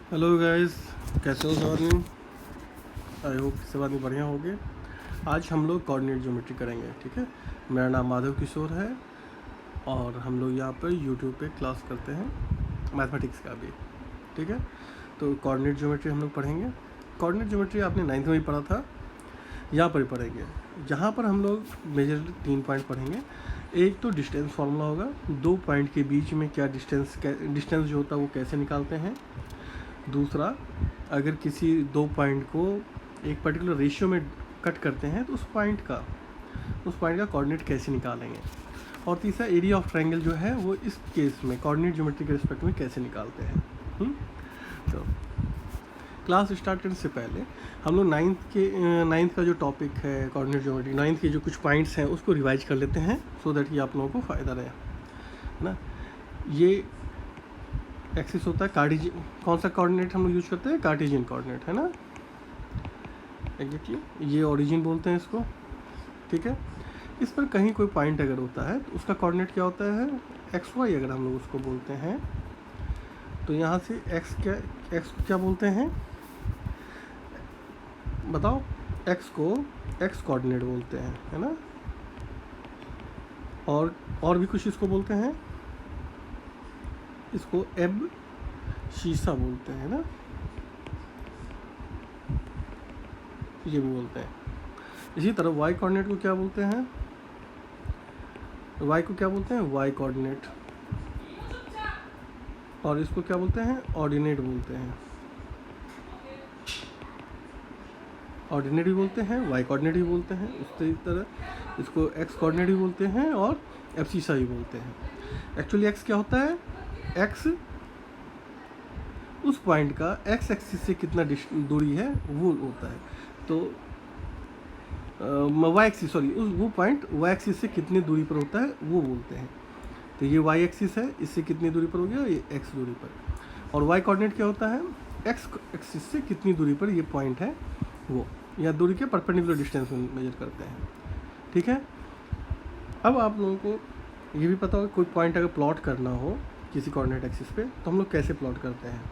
Hello guys, कैसे हो सब आदमी। आई होप सब आदमी बढ़िया होंगे। आज हम लोग कोऑर्डिनेट ज्योमेट्री करेंगे, ठीक है। मेरा नाम माधव किशोर है और हम लोग यहाँ पर यूट्यूब पे क्लास करते हैं मैथमेटिक्स का भी, ठीक है। तो कोऑर्डिनेट ज्योमेट्री हम लोग पढ़ेंगे। कोऑर्डिनेट ज्योमेट्री आपने 9th में ही पढ़ा था, यहाँ पर ही पढ़ेंगे। यहाँ पर हम लोग मेजर 3 पॉइंट पढ़ेंगे। एक तो डिस्टेंस फार्मूला होगा, 2 पॉइंट के बीच में क्या डिस्टेंस जो होता है वो कैसे निकालते हैं। दूसरा, अगर किसी 2 पॉइंट को एक पर्टिकुलर रेशियो में कट करते हैं तो उस पॉइंट का कोऑर्डिनेट कैसे निकालेंगे। और तीसरा, एरिया ऑफ ट्रायंगल जो है वो इस केस में कोऑर्डिनेट ज्योमेट्री के रिस्पेक्ट में कैसे निकालते हैं। तो क्लास स्टार्ट करने से पहले हम लोग नाइन्थ का जो टॉपिक है कोऑर्डिनेट ज्योमेट्री, 9th के जो कुछ पॉइंट्स हैं उसको रिवाइज कर लेते हैं, सो दैट कि आप लोगों को फ़ायदा रहे, है ना। ये एक्सिस होता है कार्टेशियन। कौन सा कोऑर्डिनेट हम लोग यूज करते हैं? कार्टेशियन कोऑर्डिनेट, है ना, एग्जैक्टली। ये ओरिजिन बोलते हैं इसको, ठीक है। इस पर कहीं कोई पॉइंट अगर होता है तो उसका कोऑर्डिनेट क्या होता है? एक्स वाई अगर हम लोग उसको बोलते हैं तो यहाँ से एक्स को क्या बोलते हैं बताओ? एक्स को एक्स कोऑर्डिनेट बोलते हैं, है ना। और भी कुछ इसको बोलते हैं, इसको एब शीशा बोलते हैं ना, ये भी बोलते हैं। इसी तरह वाई कोऑर्डिनेट को क्या बोलते हैं? वाई को क्या बोलते हैं? Y coordinate. और इसको क्या बोलते हैं? ऑर्डिनेट बोलते हैं। ऑर्डिनेट भी बोलते हैं, वाई कोऑर्डिनेट भी बोलते हैं, उसी तरह इसको एक्स कोऑर्डिनेट भी बोलते हैं और एब्सिसा भी बोलते हैं। एक्चुअली एक्स क्या होता है? एक्स उस पॉइंट का एक्स एक्सिस से कितना दूरी है वो होता है। तो वाई एक्सिस, सॉरी, उस वो पॉइंट वाई एक्सिस से कितनी दूरी पर होता है वो बोलते हैं। तो ये वाई एक्सिस है, इससे कितनी दूरी पर हो गया? ये एक्स दूरी पर। और वाई कोऑर्डिनेट क्या होता है? एक्स एक्सिस से कितनी दूरी पर ये पॉइंट है वो, या दूरी के परपेंडिकुलर डिस्टेंस में मेजर करते हैं, ठीक है। अब आप लोगों को ये भी पता होगा कोई पॉइंट अगर प्लॉट करना हो किसी कोऑर्डिनेट एक्सिस पे तो हम लोग कैसे प्लॉट करते हैं,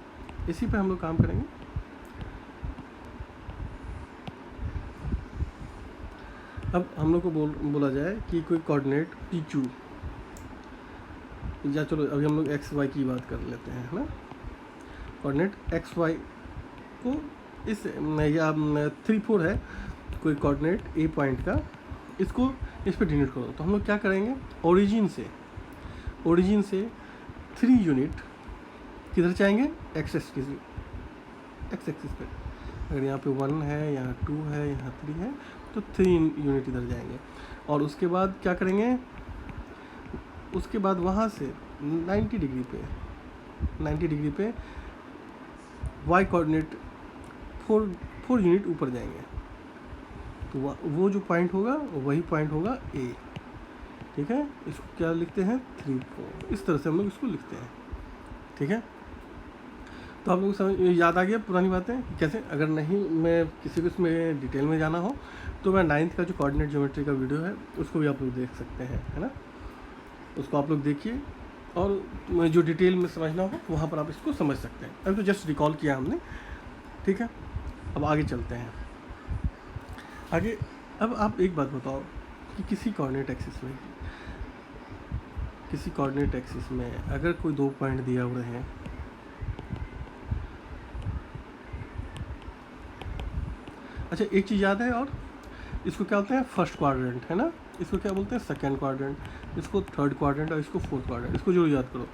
इसी पे हम लोग काम करेंगे। अब हम लोग को बोला जाए कि कोई कोऑर्डिनेट पी क्यू, या चलो अभी हम लोग एक्स वाई की बात कर लेते हैं, है ना। कोऑर्डिनेट एक्स वाई को इस या 3 4 है कोई कोऑर्डिनेट ए पॉइंट का, इसको इस पर डिनोट करो। तो हम लोग क्या करेंगे? ओरिजिन से 3 यूनिट किधर जाएंगे? एक्स एक्सिस पे। अगर यहाँ पे 1 है, यहाँ 2 है, यहाँ 3 है, तो 3 यूनिट इधर जाएंगे। और उसके बाद क्या करेंगे? उसके बाद वहाँ से 90 डिग्री पे वाई कोऑर्डिनेट 4 यूनिट ऊपर जाएंगे। तो वो जो पॉइंट होगा वही पॉइंट होगा ए, ठीक है। इसको क्या लिखते हैं? 3 4, इस तरह से हम लोग इसको लिखते हैं, ठीक है। तो आप लोग समझ याद आ गया पुरानी बातें कैसे? अगर नहीं, मैं किसी को इसमें डिटेल में जाना हो तो मैं 9th का जो कोऑर्डिनेट ज्योमेट्री का वीडियो है उसको भी आप लोग देख सकते हैं, है ना। उसको आप लोग देखिए और जो डिटेल में समझना हो वहाँ पर आप इसको समझ सकते हैं। अभी तो जस्ट रिकॉल किया हमने, ठीक है। अब आगे चलते हैं आगे। अब आप एक बात बताओ कि किसी कोऑर्डिनेट एक्सिस में अगर कोई 2 पॉइंट दिया हुए हैं, अच्छा एक चीज़ याद है, और इसको क्या बोलते हैं? फर्स्ट क्वाड्रेंट, है ना। इसको क्या बोलते हैं? सेकंड क्वाड्रेंट, इसको थर्ड क्वाड्रेंट और इसको फोर्थ क्वाड्रेंट। इसको जरूर याद करो।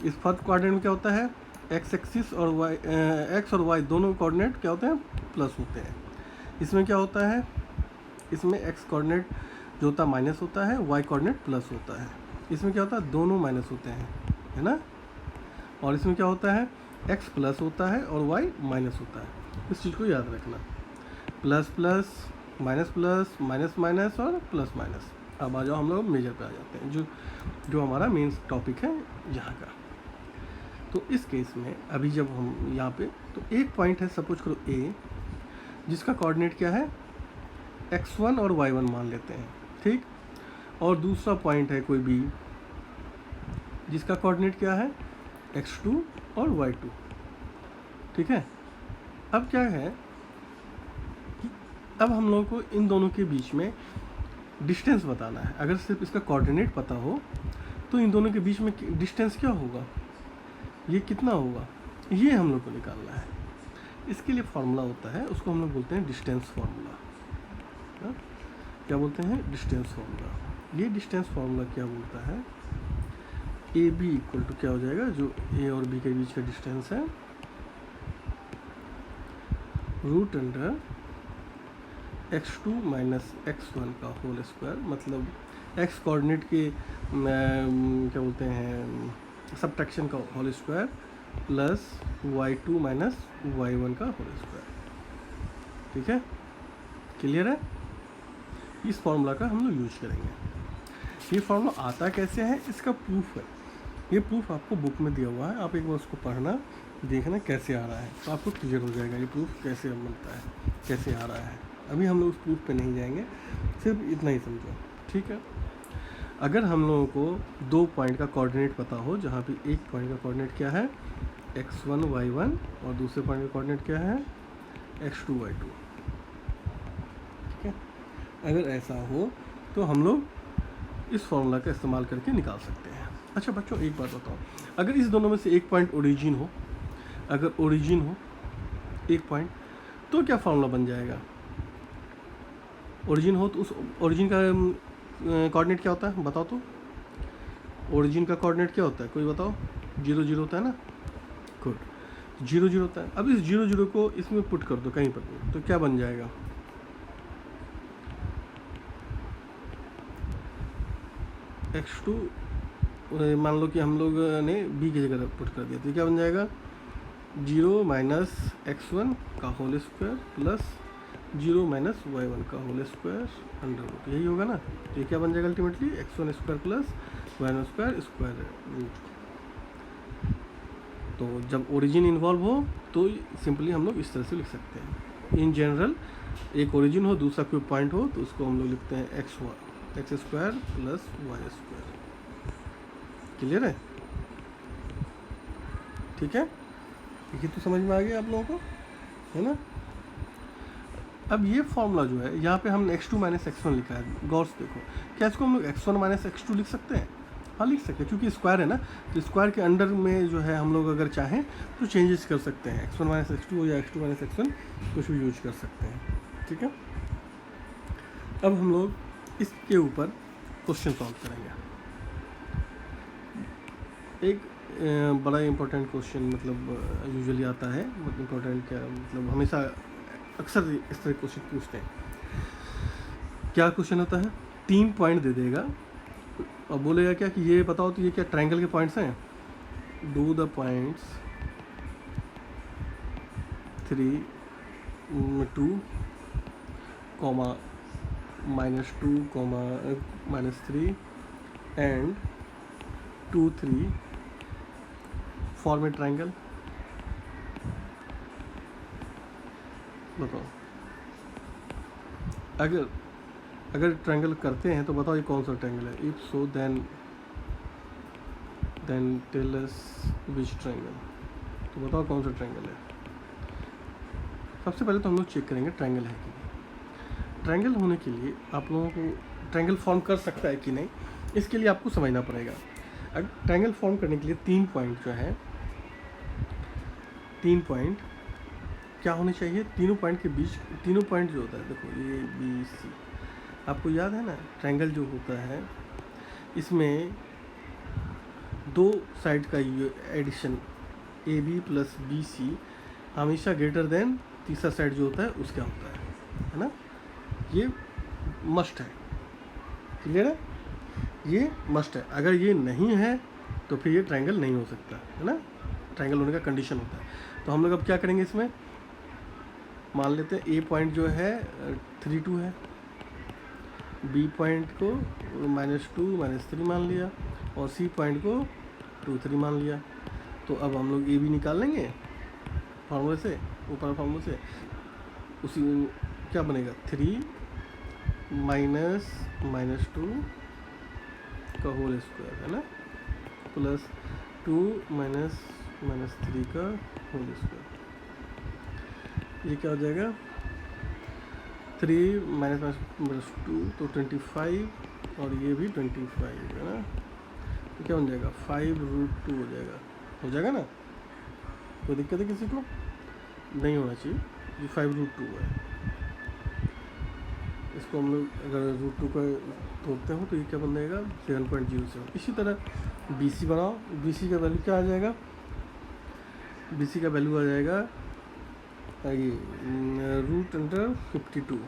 इस फर्स्ट क्वाड्रेंट में क्या होता है? एक्स एक्सिस और वाई, एक्स और वाई दोनों कोऑर्डिनेट क्या होते हैं? प्लस होते हैं। इसमें क्या होता है? इसमें एक्स कोऑर्डिनेट जो होता है माइनस होता है, वाई कोऑर्डिनेट प्लस होता है। इसमें क्या होता है? दोनों माइनस होते हैं, है ना। और इसमें क्या होता है? एक्स प्लस होता है और वाई माइनस होता है। इस चीज़ को याद रखना। Plus plus, minus minus minus और प्लस माइनस। अब आ जाओ, हम लोग मेजर पे आ जाते हैं, जो हमारा मेन टॉपिक है यहाँ का। तो इस केस में अभी जब हम यहाँ पे, तो एक पॉइंट है, सपोज करो ए, जिसका कोऑर्डिनेट क्या है? x1 और y1 मान लेते हैं, ठीक। और दूसरा पॉइंट है कोई बी, जिसका कोऑर्डिनेट क्या है? x2 और y2, ठीक है। अब क्या है कि अब हम लोगों को इन दोनों के बीच में डिस्टेंस बताना है। अगर सिर्फ इसका कोऑर्डिनेट पता हो तो इन दोनों के बीच में डिस्टेंस क्या होगा, ये कितना होगा, ये हम लोग को निकालना है। इसके लिए फॉर्मूला होता है, उसको हम लोग बोलते हैं डिस्टेंस फार्मूला। क्या बोलते हैं, डिस्टेंस फार्मूला। ये डिस्टेंस फार्मूला क्या बोलता है, ए बी इक्वल टू क्या हो जाएगा, जो ए और बी के बीच का डिस्टेंस है, root under x2 minus x1 का होल स्क्वायर, मतलब x कोऑर्डिनेट के क्या बोलते हैं सब्ट्रैक्शन का whole square plus y2 minus y1 का होल स्क्वायर। ठीक है, क्लियर है। इस फॉर्मूला का हम लोग यूज करेंगे। ये फॉर्मूला आता कैसे है, इसका प्रूफ है। ये प्रूफ आपको बुक में दिया हुआ है, आप एक बार उसको पढ़ना, देखना कैसे आ रहा है, तो आपको क्लियर हो जाएगा ये प्रूफ कैसे बनता है, कैसे आ रहा है। अभी हम लोग उस प्रूफ पे नहीं जाएंगे, सिर्फ इतना ही समझो, ठीक है। अगर हम लोगों को 2 पॉइंट का कोऑर्डिनेट पता हो, जहाँ पे एक पॉइंट का कोऑर्डिनेट क्या है x1 y1 और दूसरे पॉइंट का कोऑर्डिनेट क्या है x2 y2, ठीक है। अगर ऐसा हो तो हम लोग इस फॉर्मूला का इस्तेमाल करके निकाल सकते हैं। अच्छा बच्चों, एक बात बताओ, अगर इस दोनों में से एक पॉइंट ओरिजिन हो, अगर ओरिजिन हो एक पॉइंट, तो क्या फॉर्मूला बन जाएगा। ओरिजिन हो तो उस ओरिजिन का कोऑर्डिनेट क्या होता है, बताओ तो। ओरिजिन का कोऑर्डिनेट क्या होता है, कोई बताओ। 0 0 होता है ना, गुड, 0 0 होता है। अब इस 0 0 को इसमें पुट कर दो कहीं पर, तो क्या बन जाएगा, x2 मान लो कि हम लोग ने b की जगह पुट कर दिया, तो क्या बन जाएगा 0 माइनस x1 का whole square plus 0 minus y1 का होल स्क्वायर अंडर रूट, यही होगा ना। तो ये क्या बन जाएगा ultimately x1 square plus y1 square square root. तो जब ओरिजिन इन्वॉल्व हो तो सिंपली हम लोग इस तरह से लिख सकते हैं। इन जनरल एक ओरिजिन हो, दूसरा कोई पॉइंट हो, तो उसको हम लोग लिखते हैं x square plus y square. Clear है, ठीक है। ये तो समझ में आ गया आप लोगों को, है ना। अब ये फॉर्मूला जो है यहाँ पे हमने x2 माइनस x1 लिखा है, गौर से देखो, क्या इसको हम लोग x1 माइनस x2 लिख सकते हैं, हाँ लिख सकते हैं, क्योंकि स्क्वायर है ना, तो स्क्वायर के अंडर में जो है हम लोग अगर चाहें तो चेंजेस कर सकते हैं, x1 माइनस x2 या x2 माइनस x1 कुछ भी यूज कर सकते हैं, ठीक है। अब हम लोग इसके ऊपर क्वेश्चन सॉल्व करेंगे। एक बड़ा इम्पोर्टेंट क्वेश्चन, मतलब यूजुअली आता है, मतलब इम्पोर्टेंट क्या, मतलब हमेशा अक्सर इस तरह क्वेश्चन पूछते हैं। क्या क्वेश्चन होता है, 3 पॉइंट दे देगा और बोलेगा क्या कि ये बताओ तो ये क्या ट्रायंगल के पॉइंट्स हैं, do the points 3 2 comma -2 comma -3 and 2 3 form A triangle. बताओ, अगर ट्रायंगल करते हैं तो बताओ ये कौन सा ट्रायंगल है। If so then tell us which triangle, तो बताओ कौन सा ट्रायंगल है। सबसे पहले तो हम लोग चेक करेंगे ट्रायंगल है कि नहीं। ट्रायंगल होने के लिए आप लोगों को ट्रायंगल फॉर्म कर सकता है कि नहीं, इसके लिए आपको समझना पड़ेगा। अगर ट्रायंगल फॉर्म करने के लिए 3 पॉइंट जो है, 3 पॉइंट क्या होने चाहिए, तीनों पॉइंट के बीच, तीनों पॉइंट जो होता है, देखो ए बी सी, आपको याद है ना, ट्रायंगल जो होता है इसमें 2 साइड का addition A B plus B C हमेशा ग्रेटर देन तीसरा साइड जो होता है उसका होता है ना। ये मस्ट है, क्लियर है, ये मस्ट है। अगर ये नहीं है तो फिर ये ट्रायंगल नहीं हो सकता, है ना। ट्रायंगल होने का कंडीशन होता है। तो हम लोग अब क्या करेंगे, इसमें मान लेते हैं ए पॉइंट जो है 3 2 है, बी पॉइंट को -2 -3 मान लिया और सी पॉइंट को 2 3 मान लिया। तो अब हम लोग ए बी निकाल लेंगे फार्मूले से, ऊपर फार्मूले से, उसी क्या बनेगा 3 -2 का होल स्क्वायर, है ना, प्लस 2 -3 का होल स्क्वायर। ये क्या हो जाएगा 3 माइनस 2 तो 25 और ये भी 25 है ना, तो क्या बन जाएगा 5√2 हो जाएगा ना। कोई दिक्कत है किसी को? नहीं होना चाहिए, ये 5√2 है। इसको हम लोग अगर √2 का तोड़ते हो तो ये क्या बन जाएगा 7.07। इसी तरह BC बनाओ, BC का वैल्यू क्या आ जाएगा, BC का वैल्यू आ जाएगा ये √52,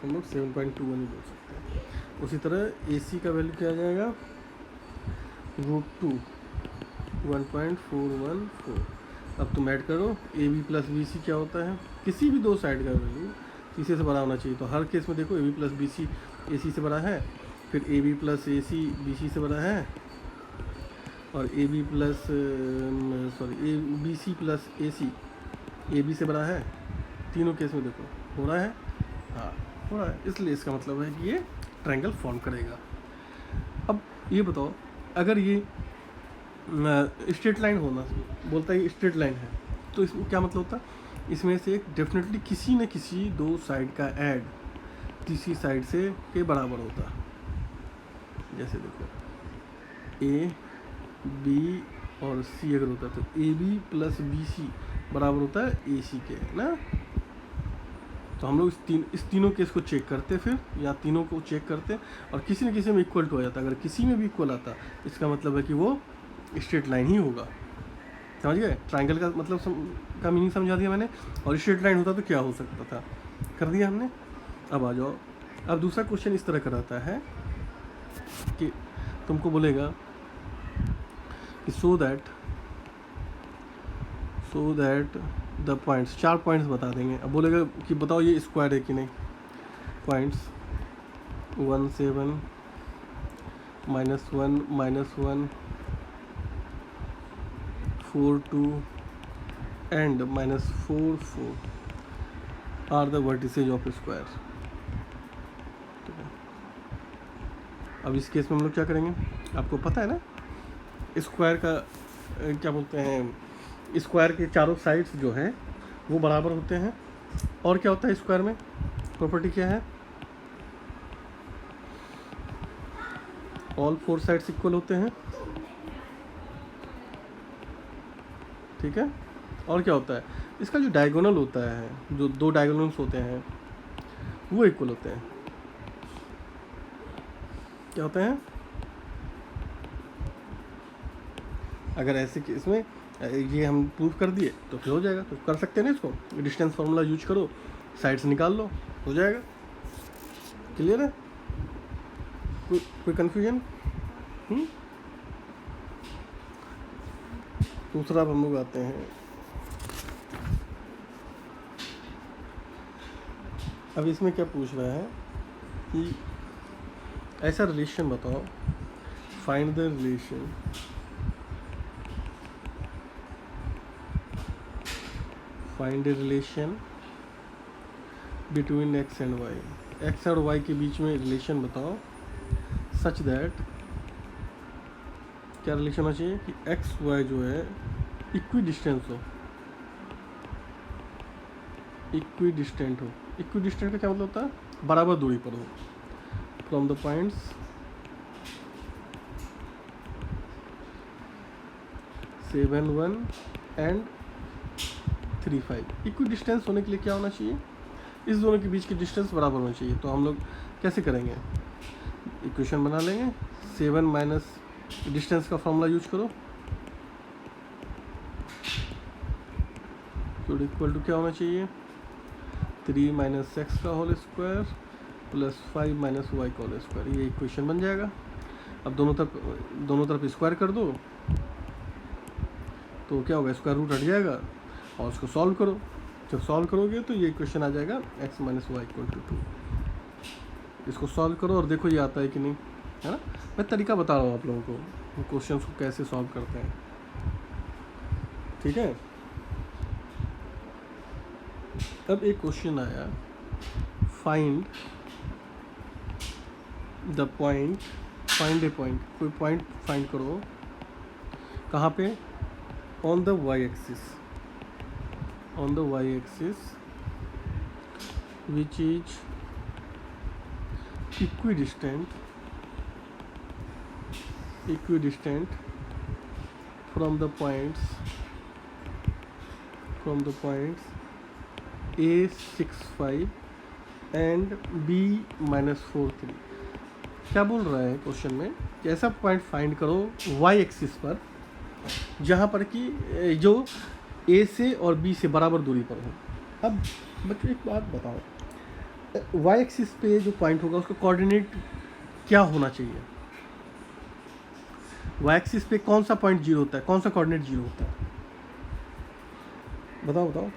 हम लोग 7.21 बोल सकते हैं। उसी तरह AC का वैल्यू क्या आ जाएगा √2 1.414। अब तुम ऐड करो AB प्लस BC क्या होता है, किसी भी दो साइड का वैल्यू CC से बड़ा होना चाहिए। तो हर केस में देखो AB प्लस BC AC से बड़ा है, फिर AB प्लस AC BC से बड़ा है, और AB plus BC plus AC AB से बड़ा है। तीनों केस में देखो हो रहा है, हाँ हो रहा है, इसलिए इसका मतलब है कि ये ट्रायंगल फॉर्म करेगा। अब ये बताओ अगर ये स्ट्रेट लाइन होना बोलता है, स्ट्रेट लाइन है, तो इसमें क्या मतलब होता है, इसमें से एक डेफिनेटली किसी न किसी दो साइड का ऐड तीसरी साइड से के बराबर होता है। जैसे देखो A B और C अगर होता है तो AB प्लस BC बराबर होता है AC के ना। तो हम लोग इस तीनों केस को चेक करते, फिर या तीनों को चेक करते और किसी न किसी में इक्वल टू आ जाता। अगर किसी में भी इक्वल आता इसका मतलब है कि वो स्ट्रेट लाइन ही होगा। समझ गए, ट्रायंगल का मतलब का मीनिंग समझा दिया मैंने। और स्ट्रेट लाइन होता तो क्या हो सकता था, कर दिया हमने। अब आ जाओ, अब दूसरा क्वेश्चन इस तरह का रहता है कि तुमको बोलेगा कि so that the points, 4 points बता देंगे। अब बोलेगा कि बताओ ये स्क्वायर है कि नहीं। Points 1 7 -1 -1 4 2 and -4 4 are the vertices of square. ठीक है, अब इस केस में हम लोग क्या करेंगे, आपको पता है ना स्क्वायर का क्या बोलते हैं, स्क्वायर के चारों साइड्स जो हैं वो बराबर होते हैं। और क्या होता है स्क्वायर में, प्रॉपर्टी क्या है, ऑल 4 साइड्स इक्वल होते हैं। ठीक है, और क्या होता है, इसका जो डायगोनल होता है, जो दो डायगोनल्स होते हैं वो इक्वल होते हैं। क्या होते हैं, अगर ऐसे कि इसमें ये हम प्रूव कर दिए तो फिर हो जाएगा। तो कर सकते हैं ना इसको, डिस्टेंस फार्मूला यूज करो, साइड्स निकाल लो, हो जाएगा। क्लियर है, कोई कन्फ्यूजन? दूसरा अब हम लोग आते हैं, अब इसमें क्या पूछ रहा है कि ऐसा रिलेशन बताओ, find the relation between x and y, x और y के बीच में रिलेशन बताओ सच दैट, क्या रिलेशन होना चाहिए कि x y जो है इक्वी डिस्टेंट हो। इक्वी डिस्टेंट का क्या मतलब होता है, बराबर दूरी पर हो from the points 7 1 and 3 5। Equi distance होने के लिए क्या होना चाहिए, इस दोनों के बीच की डिस्टेंस बराबर होनी चाहिए। तो हम लोग कैसे करेंगे, इक्वेशन बना लेंगे, 7 माइनस डिस्टेंस का फॉर्मूला यूज करो, तो इक्वल टू क्या होना चाहिए 3 माइनस एक्स का whole square plus 5 minus Y का होल स्क्वायर। ये इक्वेशन बन जाएगा। अब दोनों तरफ स्क्वायर कर दो तो क्या होगा, स्क्वायर रूट हट जाएगा और उसको सॉल्व करो। जब सॉल्व करोगे तो ये इक्वेशन आ जाएगा x minus Y equal to 2। इसको सॉल्व करो और देखो ये आता है कि नहीं, है ना। मैं तरीका बता रहा हूँ आप लोगों को क्वेश्चन को कैसे सॉल्व करते हैं। ठीक है, अब एक क्वेश्चन आया, find the point, find a point, कोई पॉइंट फाइंड करो, कहाँ पे, on the Y axis, on the y-axis which is equidistant from the points A65 and B-43। क्या बोल रहा है क्वेश्चन में कि ऐसा पॉइंट फाइंड करो y एक्सिस पर जहाँ पर कि जो A से और B से बराबर दूरी पर हो। अब बच्चों एक बात बताओ, y एक्सिस पे जो पॉइंट होगा उसका कोऑर्डिनेट क्या होना चाहिए? y एक्सिस पे कौन सा पॉइंट जीरो होता है, कौन सा कोऑर्डिनेट जीरो होता है? बताओ।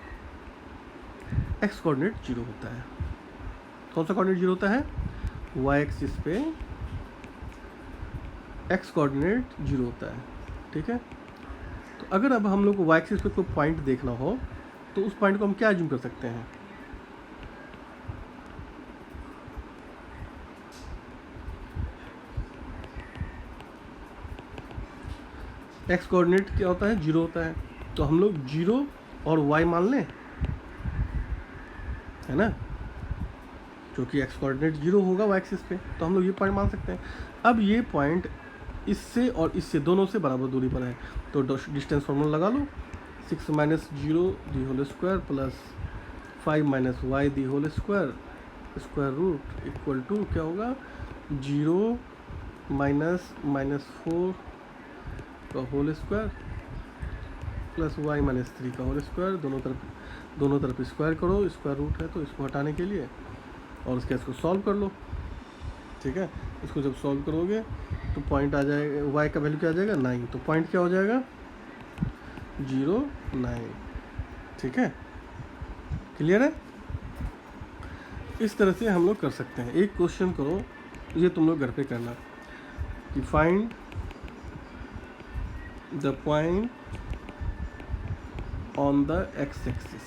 x कोऑर्डिनेट जीरो होता है। कौन सा कोऑर्डिनेट जीरो होता है? y एक्सिस पे x कोऑर्डिनेट जीरो होता है। ठीक है, तो अगर अब हम लोग को y एक्सिस पे कोई पॉइंट देखना हो तो उस पॉइंट को हम क्या अज्यूम कर सकते हैं? x कोऑर्डिनेट क्या होता है? जीरो होता है। तो हम लोग जीरो और y मान लें, है ना, क्योंकि x कोऑर्डिनेट जीरो होगा y एक्सिस पे, तो हम लोग ये पॉइंट मान सकते हैं। अब ये पॉइंट इससे और इससे दोनों से बराबर दूरी पर है, तो डिस्टेंस फॉर्मूला लगा लो, 6 - 0 the whole square plus 5 - y the whole square square root equal to क्या होगा? 0 - 4 का होल स्क्वायर प्लस y - 3 का होल स्क्वायर। दोनों तरफ स्क्वायर करो, स्क्वायर रूट है तो इसको हटाने के लिए, और उसके इसको सॉल्व कर लो। ठीक है, इसको जब सॉल्व करोगे तो पॉइंट आ जाएगा, y का वैल्यू क्या आ जाएगा? 9। तो पॉइंट क्या हो जाएगा? 0, 9। ठीक है, क्लियर है? इस तरह से हम लोग कर सकते हैं। एक क्वेश्चन करो, ये तुम लोग घर पे करना कि find the point on the x axis.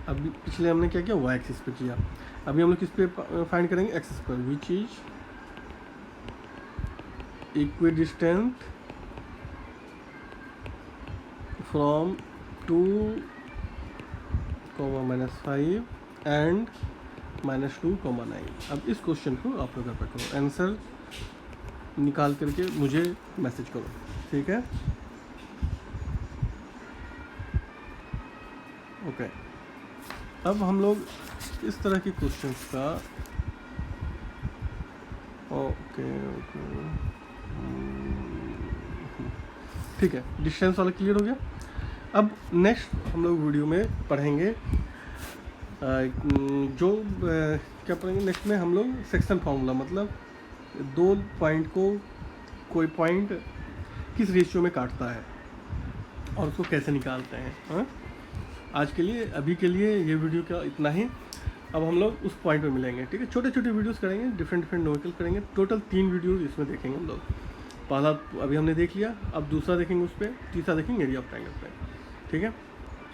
अभी पिछले हमने क्या किया? y एक्सिस पे किया। अभी हम लोग किस पे फाइंड करेंगे? एक्सिस पर, which is equidistant from 2, -5 and -2, -9। अब इस क्वेश्चन को आप लोग घर पर करो, आंसर निकाल करके मुझे मैसेज करो। ठीक है, ओके। अब हम लोग इस तरह के क्वेश्चंस का ओके ठीक है, डिस्टेंस वाला क्लियर हो गया। अब नेक्स्ट हम लोग वीडियो में पढ़ेंगे क्या पढ़ेंगे नेक्स्ट में? हम लोग सेक्शन फार्मूला, मतलब दो पॉइंट को कोई पॉइंट किस रेशियो में काटता है और उसको कैसे निकालते हैं। हाँ, आज के लिए, अभी के लिए ये वीडियो का इतना ही। अब हम लोग उस पॉइंट पे मिलेंगे। ठीक है, छोटे छोटे वीडियोस करेंगे, डिफरेंट न्यूमेरिकल करेंगे। टोटल 3 वीडियोस इसमें देखेंगे हम लोग। पहला अभी हमने देख लिया, अब दूसरा देखेंगे, उस पर तीसरा देखेंगे एरिया ऑफ ट्रायंगल पे। ठीक है,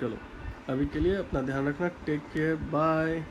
चलो अभी के लिए अपना ध्यान रखना। Take care, bye.